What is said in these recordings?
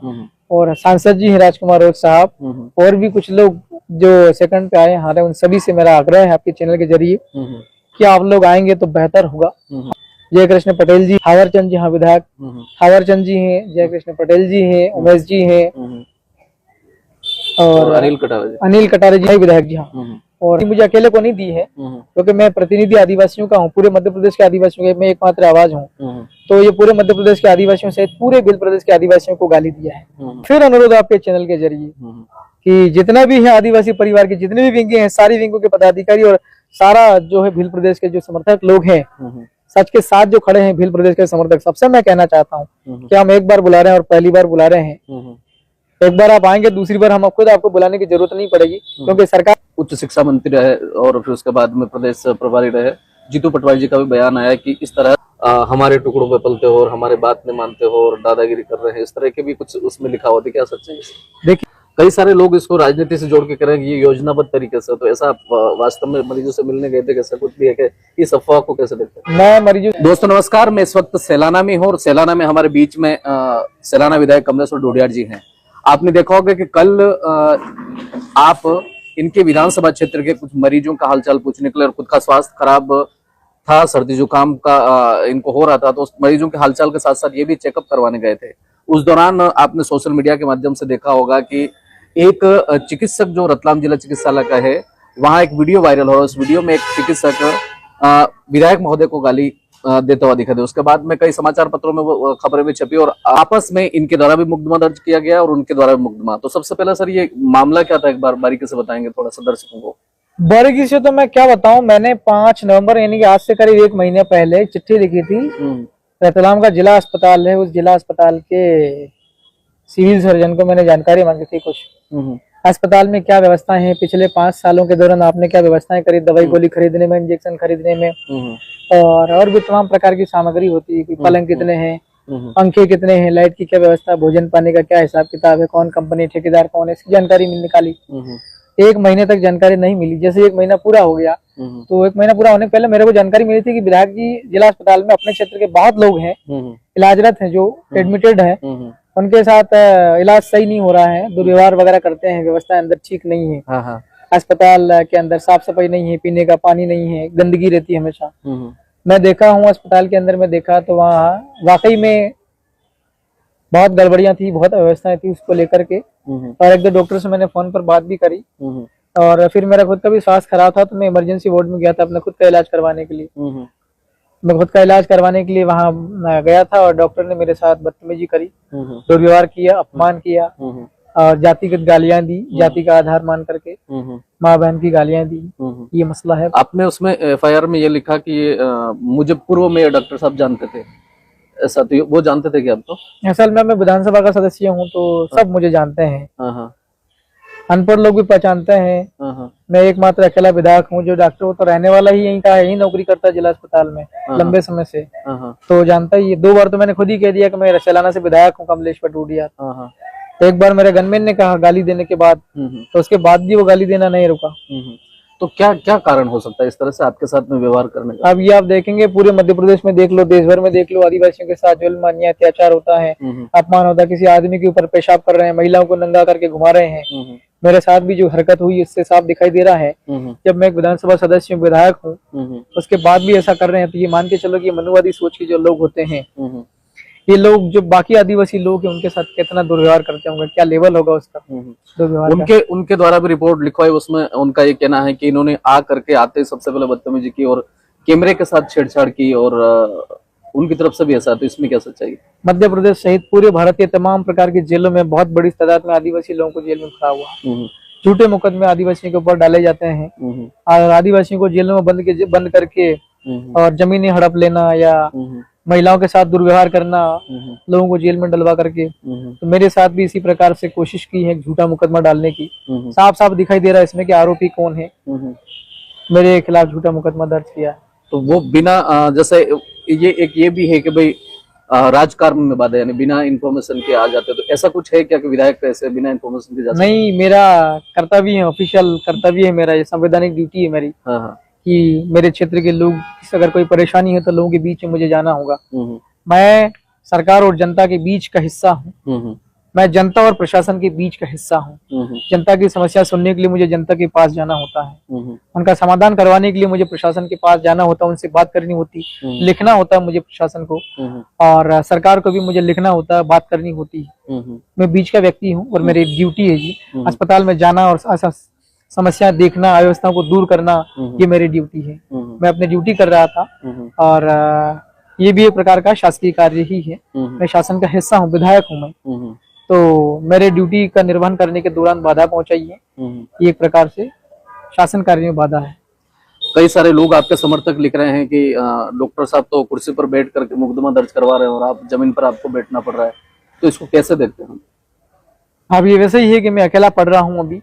और सांसद जी हैं राजकुमार रोज साहब, और भी कुछ लोग जो सेकंड पे आए हैं, उन सभी से मेरा आग्रह है आपके चैनल के जरिए कि आप लोग आएंगे तो बेहतर होगा। जय कृष्ण पटेल जी, थावर चंद जी, हाँ विधायक थावर चंद जी हैं, जय कृष्ण पटेल जी हैं, उमेश जी हैं, और अनिल कटारे जी विधायक जी, हाँ। और मुझे अकेले को नहीं दी है, क्योंकि मैं प्रतिनिधि आदिवासियों का हूँ, पूरे मध्य प्रदेश के आदिवासियों का मैं एकमात्र आवाज हूँ। तो ये पूरे मध्य प्रदेश के आदिवासियों से पूरे भील प्रदेश के आदिवासियों को गाली दिया है। फिर अनुरोध आपके चैनल के जरिए कि जितना भी है आदिवासी परिवार के जितने भी विंगे हैं, सारी विंगों के पदाधिकारी और सारा जो है भील प्रदेश के जो समर्थक लोग हैं, सच के साथ जो खड़े हैं भील प्रदेश के समर्थक, सबसे मैं कहना चाहता हूँ कि हम एक बार बुला रहे हैं और पहली बार बुला रहे हैं। एक बार आप आएंगे, दूसरी बार हम खुद आपको बुलाने की जरूरत नहीं पड़ेगी, क्योंकि सरकार उच्च शिक्षा मंत्री रहे और फिर उसके बाद में प्रदेश प्रभारी रहे जीतू पटवारी जी का भी बयान आया कि इस तरह हमारे टुकड़ों पे पलते हो और हमारे बात नहीं मानते हो और दादागिरी कर रहे हैं, इस तरह के भी कुछ उसमें लिखा हुआ था। क्या सच है? देखिए, कई सारे लोग इसको राजनीति से जोड़ के करें ये योजनाबद्ध तरीके से, तो ऐसा वास्तव में मरीजों से मिलने गए थे, कैसा कुछ भी है कि इस अफवाह को कैसे देखते हैं? मैं मरीजों दोस्तों नमस्कार, मैं इस वक्त सैलाना में हूँ और सैलाना में हमारे बीच में सैलाना विधायक कमलेश्वर ढोडियार जी हैं। आपने देखा होगा कि कल आप इनके विधानसभा क्षेत्र के कुछ मरीजों का हालचाल पूछने के लिए, और खुद का स्वास्थ्य खराब था, सर्दी जुकाम का इनको हो रहा था, तो उस मरीजों के हालचाल के साथ साथ ये भी चेकअप करवाने गए थे। उस दौरान आपने सोशल मीडिया के माध्यम से देखा होगा कि एक चिकित्सक जो रतलाम जिला चिकित्सालय का है, वहां एक वीडियो वायरल हो रहा है। उस वीडियो में एक चिकित्सक विधायक महोदय को गाली देता हुआ दिखा दे। उसके बाद में कई समाचार पत्रों में वो खबरें भी छपी और आपस में इनके द्वारा भी मुकदमा दर्ज किया गया और उनके द्वारा भी मुकदमा। तो सबसे पहले सर ये मामला क्या था, एक बार बारीकी से बताएंगे थोड़ा सा दर्शकों को? बारीकी से तो मैं क्या बताऊं, मैंने 5 नवंबर यानी कि आज से करीब 1 महीने पहले चिट्ठी लिखी थी। रतलाम का जिला अस्पताल है, उस जिला अस्पताल के सिविल सर्जन को मैंने जानकारी मांगी थी कुछ अस्पताल में क्या व्यवस्था है, पिछले 5 सालों के दौरान आपने क्या व्यवस्थाएं करी, दवाई गोली खरीदने में, इंजेक्शन खरीदने में, और भी तमाम प्रकार की सामग्री होती है, पलंग कितने हैं, पंखे कितने हैं, लाइट की क्या व्यवस्था, भोजन पानी का क्या हिसाब किताब है, कौन कंपनी ठेकेदार कौन है, इसकी जानकारी निकाली। 1 महीने तक जानकारी नहीं मिली। जैसे 1 महीना पूरा हो गया, तो 1 महीना पूरा होने के पहले मेरे को जानकारी मिली थी कि विधायक जी जिला अस्पताल में अपने क्षेत्र के बहुत लोग हैं, इलाजरत हैं, जो एडमिटेड है, उनके साथ इलाज सही नहीं हो रहा है, दुर्व्यवहार वगैरह करते हैं, व्यवस्था अंदर ठीक नहीं है, अस्पताल के अंदर साफ सफाई नहीं है, पीने का पानी नहीं है, गंदगी रहती है हमेशा। मैं देखा हूँ अस्पताल के अंदर में देखा तो वहाँ वाकई में बहुत गड़बड़ियां थी, बहुत अव्यवस्थाएं थी उसको लेकर के। और 1-2 डॉक्टर से मैंने फोन पर बात भी करी, और फिर मेरा खुद का भी स्वास्थ्य खराब था, तो मैं इमरजेंसी वार्ड में गया था अपना खुद का इलाज करवाने के लिए। मैं खुद का इलाज करवाने के लिए वहाँ गया था, और डॉक्टर ने मेरे साथ बदतमीजी करी, दुर्व्यवहार किया, अपमान किया, और जातिगत गालियां दी, जाति का आधार मान करके माँ बहन की गालियां दी। ये मसला है। आपने उसमें FIR में ये लिखा कि मुझे पूर्व में डॉक्टर साहब जानते थे, ऐसा? तो वो जानते थे कि आप? तो असल में मैं विधानसभा का सदस्य हूँ, तो सब मुझे जानते हैं, अनपढ़ लोग भी पहचानते हैं। मैं एकमात्र अकेला विधायक हूँ जो डॉक्टर, वो तो रहने वाला ही यहीं का है, यही नौकरी करता है जिला अस्पताल में लंबे समय से, तो जानता ही है। 2 बार तो मैंने खुद ही कह दिया कि मैं सैलाना से विधायक हूँ कमलेश्वर ढोडियार। एक बार मेरे गनमैन ने कहा गाली देने के बाद, तो उसके बाद भी वो गाली देना नहीं रुका। तो क्या क्या कारण हो सकता है इस तरह से आपके साथ में व्यवहार करने का? अब ये आप देखेंगे, पूरे मध्य प्रदेश में देख लो, देश भर में देख लो, आदिवासियों के साथ जुल्म अन्याय अत्याचार होता है, अपमान होता है, किसी आदमी के ऊपर पेशाब कर रहे हैं, महिलाओं को नंगा करके घुमा रहे हैं। मेरे साथ भी जो हरकत हुई इससे साफ दिखाई दे रहा है। जब मैं एक विधानसभा सदस्य हूँ, विधायक हूँ, उसके बाद भी ऐसा कर रहे हैं, तो ये मान के चलो कि मनुवादी सोच के जो लोग होते हैं, ये लोग जो बाकी आदिवासी लोग हैं उनके साथ कितना दुर्व्यवहार करते होंगे, क्या लेवल होगा उसका दुर्व्यवहार। उनके द्वारा भी रिपोर्ट लिखवाई, उसमें उनका ये कहना है कि इन्होंने आ करके आते सबसे पहले बदतमीजी की और कैमरे के साथ छेड़छाड़ की, और उनकी तरफ से भी ऐसा। तो इसमें क्या सच्चाई? मध्य प्रदेश सहित पूरे भारत के तमाम प्रकार की जेलों में बहुत बड़ी तादाद में आदिवासी लोगों को जेल में भरा हुआ, झूठे मुकदमे आदिवासियों के ऊपर डाले जाते हैं, और आदिवासियों को जेलों में बंद करके और जमीनें हड़प लेना या महिलाओं के साथ दुर्व्यवहार करना, लोगों को जेल में डलवा करके। तो मेरे साथ भी इसी प्रकार से कोशिश की है झूठा मुकदमा डालने की। साफ साफ दिखाई दे रहा है इसमें कि आरोपी कौन है, मेरे खिलाफ झूठा मुकदमा दर्ज किया। तो वो बिना जैसे ये भी है कि भाई राजकारण में बाधा, यानी बिना इन्फॉर्मेशन के आ जाते, तो ऐसा कुछ है क्या कि विधायक ऐसे बिना इन्फॉर्मेशन के जा सकते? नहीं, मेरा कर्तव्य है, ऑफिशियल कर्तव्य है मेरा, ये संवैधानिक ड्यूटी है मेरी कि मेरे क्षेत्र के लोग, अगर कोई परेशानी है तो लोगों के बीच में मुझे जाना होगा। मैं सरकार और जनता के बीच का हिस्सा हूँ। मैं जनता और प्रशासन के बीच का हिस्सा हूँ। जनता की समस्या सुनने के लिए मुझे जनता के पास जाना होता है, उनका समाधान करवाने के लिए मुझे प्रशासन के पास जाना होता है, उनसे बात करनी होती, लिखना होता है मुझे प्रशासन को, और सरकार को भी मुझे लिखना होता है, बात करनी होती है। मैं बीच का व्यक्ति हूँ और मेरी ड्यूटी है जी अस्पताल में जाना और समस्या देखना, अव्यवस्थाओं को दूर करना, ये मेरी ड्यूटी है। मैं अपनी ड्यूटी कर रहा था और ये भी एक प्रकार का शासकीय कार्य ही है। मैं शासन का हिस्सा हूँ, विधायक हूँ मैं, तो मेरे ड्यूटी का निर्वहन करने के दौरान बाधा पहुंचाई है, ये एक प्रकार से शासन कार्य में बाधा है। कई सारे लोग आपके समर्थक लिख रहे हैं कि डॉक्टर साहब तो कुर्सी पर बैठ करके मुकदमा दर्ज करवा रहे हैं और आप जमीन पर आपको बैठना पड़ रहा है, तो इसको कैसे देखते हैं? अब ये वैसे ही है कि मैं अकेला पढ़ रहा हूँ अभी,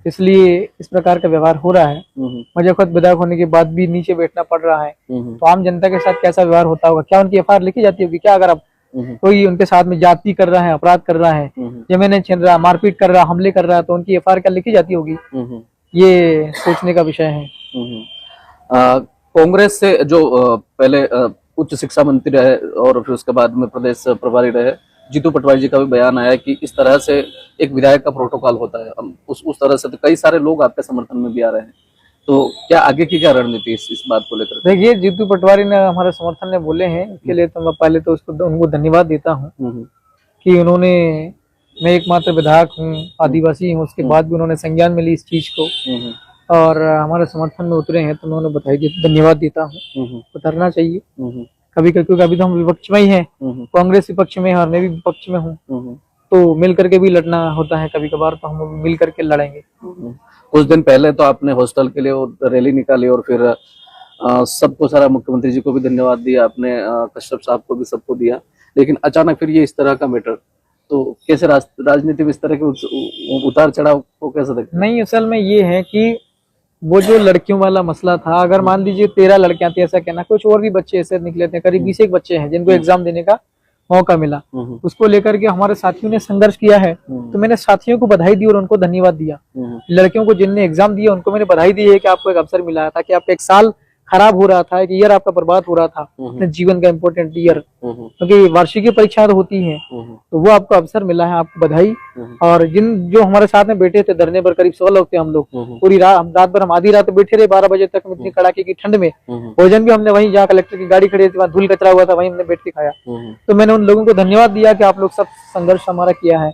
इसलिए इस प्रकार का व्यवहार हो रहा है। मुझे खुद विधायक होने के बाद भी नीचे बैठना पड़ रहा है, तो आम जनता के साथ कैसा व्यवहार होता होगा? क्या उनकी एफआईआर लिखी जाती होगी? क्या अगर आप कोई उनके साथ में जाति कर रहा है, अपराध कर रहा है, जमीनें छीन रहा, मारपीट कर रहा, हमले कर रहा है, तो उनकी एफआईआर क्या लिखी जाती होगी? ये सोचने का विषय है। कांग्रेस से जो पहले उच्च शिक्षा मंत्री रहे और फिर उसके बाद में प्रदेश प्रभारी रहे, जीतू पटवारी जी का भी बयान आया कि इस तरह से एक विधायक का प्रोटोकॉल होता है, उस तरह से तो कई सारे लोग आपके समर्थन में भी आ रहे हैं, तो क्या आगे की क्या रणनीति इस बात को लेकर? देखिए, जीतू पटवारी ने हमारे समर्थन में बोले हैं, इसके लिए तो मैं पहले तो उनको धन्यवाद देता हूँ कि उन्होंने, मैं एकमात्र विधायक हूँ, आदिवासी हूँ, उसके बाद भी उन्होंने संज्ञान में ली इस चीज को और हमारे समर्थन में उतरे हैं, तो मैं उन्हें बधाई धन्यवाद देता हूँ। उतरना चाहिए कभी, क्योंकि अभी तो हम विपक्ष में ही हैं, कांग्रेस विपक्ष में है और मैं भी विपक्ष में हूँ, तो मिल करके भी लड़ना होता है कभी कभार, तो हम मिल करके लड़ेंगे। कुछ दिन पहले तो आपने हॉस्टल के लिए रैली निकाली और फिर सबको सारा, मुख्यमंत्री जी को भी धन्यवाद दिया आपने, कश्यप साहब को भी, सबको दिया, लेकिन अचानक फिर ये इस तरह का मैटर, तो कैसे राजनीति में इस तरह के उतार चढ़ाव को कैसे देखते? नहीं, असल में ये है कि वो जो लड़कियों वाला मसला था, अगर मान लीजिए 13 लड़कियां थी ऐसा कहना, कुछ और भी बच्चे ऐसे निकले थे, करीब 20 बच्चे हैं जिनको एग्जाम देने का मौका मिला, उसको लेकर के हमारे साथियों ने संघर्ष किया है, तो मैंने साथियों को बधाई दी और उनको धन्यवाद दिया। लड़कियों को जिनने एग्जाम दिया उनको मैंने बधाई दी है कि आपको एक अवसर मिला है, ताकि आपका एक साल खराब हो रहा था, एक ईयर आपका बर्बाद हो रहा था, अपने जीवन का इम्पोर्टेंट ईयर, क्योंकि वार्षिकी परीक्षा होती है, तो वो आपको अवसर मिला है, आपको बधाई। और जो हमारे साथ में बैठे थे धरने पर, करीब 100 लोग थे हम लोग, पूरी रात भर हम आधी रात बैठे रहे, 12 बजे तक, इतनी कड़ाके की ठंड में। भोजन भी हमने वहीं, जहाँ कलेक्टर की गाड़ी खड़ी थी, वहाँ धूल कचरा हुआ था, वहीं हमने बैठ के खाया। तो मैंने उन लोगों को धन्यवाद दिया कि आप लोग सब संघर्ष हमारा किया है,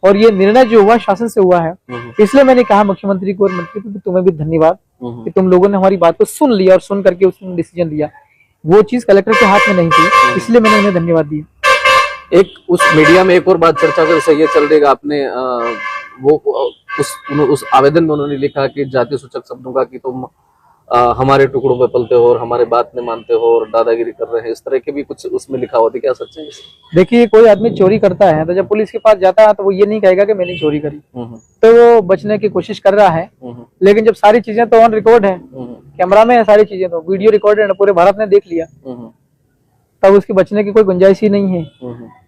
और ये निर्णय जो हुआ शासन से हुआ है, इसलिए मैंने कहा मुख्यमंत्री को और मंत्री को, तुम्हें भी धन्यवाद कि तुम लोगों ने हमारी बात को सुन लिया और सुन करके उसने डिसीजन लिया। वो चीज कलेक्टर के हाथ में नहीं थी, इसलिए मैंने उन्हें धन्यवाद दिया। एक उस मीडिया में एक और बात चर्चा कर सही है चल रही है, आपने वो उस आवेदन में उन्होंने लिखा कि जाति सूचक शब्दों का कि तुम हमारे टुकड़ों पे पलते हो और हमारे बात नहीं मानते हो और दादागिरी कर रहे हैं, इस तरह के भी कुछ उसमें लिखा होता है, क्या सच है? देखिए, कोई आदमी चोरी करता है तो जब पुलिस के पास जाता है तो वो ये नहीं कहेगा कि मैंने चोरी करी, तो वो बचने की कोशिश कर रहा है। लेकिन जब सारी चीजें तो ऑन रिकॉर्ड है, कैमरा में है, सारी चीजें तो वीडियो रिकॉर्डेड है, पूरे भारत ने देख लिया, तब उसके बचने की कोई गुंजाइश ही नहीं है।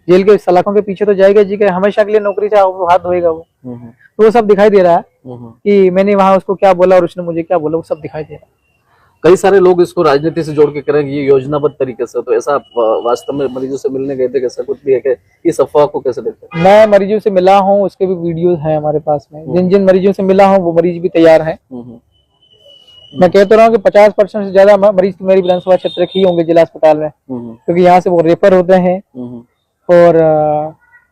जेल के सलाखों के पीछे तो जाएगा जी, के हमेशा के लिए नौकरी से हाथ धोएगा वो, तो वो सब दिखाई दे रहा है कि मैंने वहां उसको क्या बोला और उसने मुझे क्या बोला, वो सब दिखाई दे रहा है। कई सारे लोग इसको राजनीति से जोड़ के करेंगे ये योजनाबद्ध तरीके से, तो ऐसा आप वास्तव में मरीजों से मिलने गए थे, कैसा कुछ भी है? इस अफवाह को कैसे देखते हैं? मैं मरीजों से मिला हूँ, उसके भी वीडियो है हमारे पास में, जिन जिन मरीजों से मिला हूँ वो मरीज भी तैयार है। मैं कहता रहा हूँ कि 50% से ज्यादा मरीज तो मेरी विधानसभा क्षेत्र के ही होंगे जिला अस्पताल में, क्योंकि यहाँ से वो रेफर होते हैं और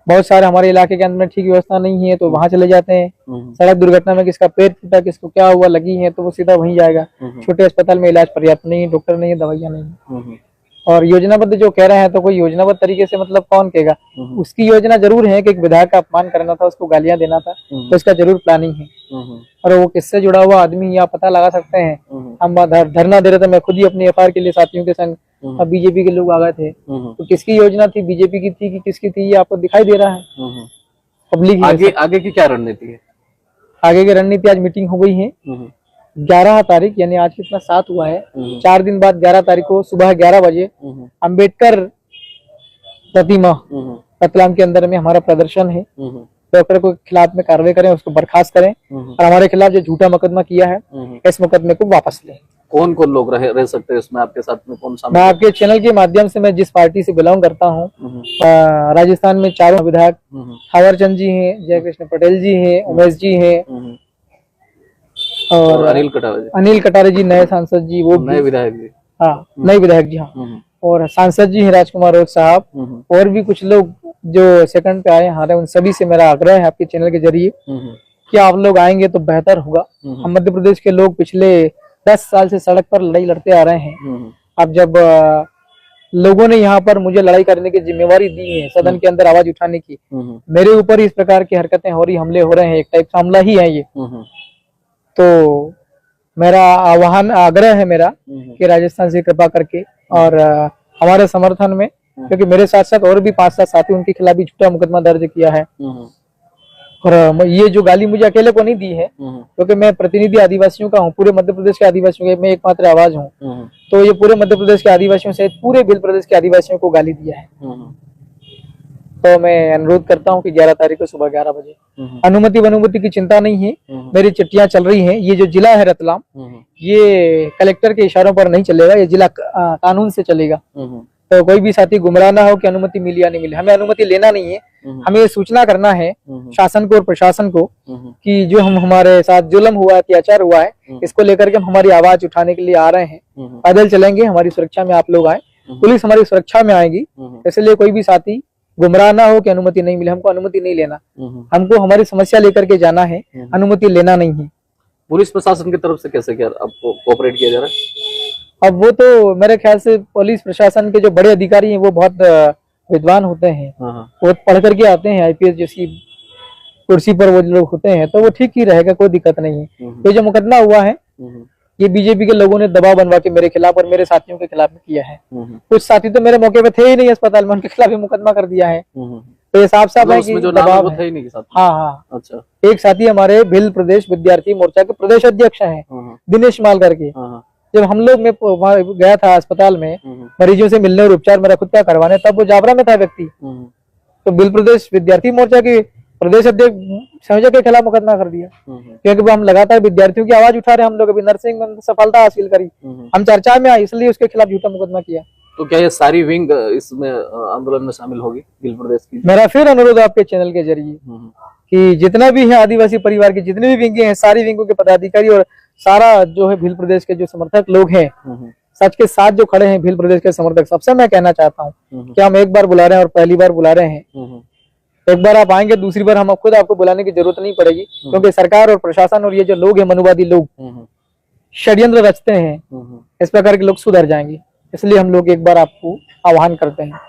बहुत सारे हमारे इलाके के अंदर में ठीक व्यवस्था नहीं है तो वहां चले जाते हैं। सड़क दुर्घटना में किसका पैर टूटा, किसको क्या हुआ, लगी है, तो वो सीधा वहीं जाएगा। छोटे अस्पताल में इलाज पर्याप्त नहीं है, डॉक्टर नहीं है, दवाइयां नहीं है। और योजनाबद्ध जो कह रहे हैं, तो कोई योजनाबद्ध तरीके से मतलब कौन कहेगा? उसकी योजना जरूर है कि एक विधायक का अपमान करना था, उसको गालियां देना था, तो इसका जरूर प्लानिंग है। और वो किससे जुड़ा हुआ आदमी या पता लगा सकते हैं। हम धरना दे रहे थे, मैं खुद ही अपनी एफआईआर के लिए साथियों के संग, अब बीजेपी के लोग आ गए थे, तो किसकी योजना थी, बीजेपी की थी कि किसकी थी, ये आपको दिखाई दे रहा है। पब्लिक आगे की क्या रणनीति है? आगे की रणनीति, आज मीटिंग हो गई है 11 तारीख, यानी आज कितना 7 हुआ है, 4 दिन बाद 11 तारीख को सुबह 11 बजे अंबेडकर प्रतिमा रतलाम के अंदर में हमारा प्रदर्शन है। डॉक्टर को खिलाफ में कार्रवाई करें, उसको बर्खास्त करें और हमारे खिलाफ जो झूठा मुकदमा किया है इस मुकदमे को वापस लें। कौन कौन लोग रह सकते हैं इसमें, आपके साथ में कौन सा? मैं आपके चैनल के माध्यम से, मैं जिस पार्टी से बिलोंग करता हूँ, राजस्थान में 4 विधायक थावर चंद जी हैं, जय कृष्ण पटेल जी हैं, उमेश जी हैं, और अनिल कटारे जी नए सांसद जी, वो नए विधायक जी, हाँ नए विधायक जी, हाँ, और सांसद जी हैं राजकुमार रोज साहब, और भी कुछ लोग जो सेकंड पे आए हैं। उन सभी से मेरा आग्रह है आपके चैनल के जरिए कि आप लोग आएंगे तो बेहतर होगा। हम मध्य प्रदेश के लोग पिछले 10 साल से सड़क पर लड़ाई लड़ते आ रहे हैं। अब जब लोगों ने यहाँ पर मुझे लड़ाई करने की जिम्मेवारी दी है, सदन के अंदर आवाज उठाने की, मेरे ऊपर इस प्रकार की हरकतें हो रही, हमले हो रहे हैं, एक टाइप का हमला ही है ये। तो मेरा आह्वान, आग्रह है मेरा कि राजस्थान से कृपा करके और हमारे समर्थन में, क्योंकि मेरे साथ साथ और भी 5-7 साथी, उनके खिलाफ भी झूठा मुकदमा दर्ज किया है। और ये जो गाली मुझे अकेले को नहीं दी है, क्योंकि मैं प्रतिनिधि आदिवासियों का हूँ, पूरे मध्य प्रदेश के आदिवासियों के मैं एकमात्र आवाज हूँ। तो ये पूरे मध्य प्रदेश के आदिवासियों से पूरे भील प्रदेश के आदिवासियों को गाली दिया है। तो मैं अनुरोध करता हूँ कि 11 तारीख को सुबह 11 बजे, अनुमति की चिंता नहीं है, मेरी चिट्ठियां चल रही हैं। ये जो जिला है रतलाम, ये कलेक्टर के इशारों पर नहीं चलेगा, ये जिला कानून से चलेगा। तो कोई भी साथी गुमराह ना हो कि अनुमति मिली या नहीं मिली, हमें अनुमति लेना नहीं है, हमें ये सूचना करना है शासन को और प्रशासन को कि जो हमारे साथ जुल्म हुआ है, अत्याचार हुआ है, इसको लेकर के हम हमारी आवाज उठाने के लिए आ रहे हैं। पैदल चलेंगे, हमारी सुरक्षा में आप लोग आए, पुलिस हमारी सुरक्षा में आएगी। इसलिए कोई भी साथी गुमराह ना हो कि अनुमति नहीं मिली, हमको अनुमति नहीं लेना, हमको हमारी समस्या लेकर के जाना है, अनुमति लेना नहीं है। पुलिस प्रशासन की तरफ से कैसे क्या आपको कोऑपरेट किया जा रहा है? अब वो तो मेरे ख्याल से पुलिस प्रशासन के जो बड़े अधिकारी हैं वो बहुत विद्वान होते हैं, वो पढ़ करके आते हैं, आईपीएस जैसी कुर्सी पर वो लोग होते हैं, तो वो ठीक ही रहेगा, कोई दिक्कत नहीं है। ये जो मुकदमा हुआ है ये बीजेपी के लोगों ने दबाव बनवा के मेरे खिलाफ और मेरे साथियों के खिलाफ किया है। कुछ साथी तो मेरे मौके पे थे ही नहीं अस्पताल में, उनके खिलाफ मुकदमा कर दिया है। तो ये साफ साफ है कि दबाव है। हाँ। अच्छा, एक साथी हमारे भिल प्रदेश विद्यार्थी मोर्चा के प्रदेश अध्यक्ष हैं, दिनेश माल करके। जब हम लोग मैं गया था अस्पताल में मरीजों से मिलने और उपचार मेरा खुद का करवाने, तब वो जाबरा में था व्यक्ति। तो भिल प्रदेश विद्यार्थी मोर्चा के प्रदेश अध्यक्ष संयोजक के खिलाफ मुकदमा कर दिया, क्योंकि हम लगातार विद्यार्थियों की आवाज उठा रहे हैं। हम लोग अभी नर्सिंग में सफलता हासिल करी, हम चर्चा में आए, इसलिए उसके खिलाफ झूठा मुकदमा किया। तो क्या ये सारी विंग इसमें आंदोलन में शामिल होगी भिल प्रदेश की? मेरा फिर अनुरोध आपके चैनल के जरिए कि जितना भी है आदिवासी परिवार की जितनी भी विंगे हैं, सारी विंगों के पदाधिकारी और सारा जो है भिल प्रदेश के जो समर्थक लोग हैं, सच के साथ जो खड़े हैं भिल प्रदेश के समर्थक, सबसे मैं कहना चाहता हूँ कि हम एक बार बुला रहे हैं और पहली बार बुला रहे हैं। एक बार आप आएंगे, दूसरी बार हम खुद आपको बुलाने की जरूरत नहीं पड़ेगी, क्योंकि सरकार और प्रशासन और ये जो लोग हैं मनुवादी लोग षड्यंत्र रचते हैं, इस प्रकार के लोग सुधर जाएंगे। इसलिए हम लोग एक बार आपको आह्वान करते हैं।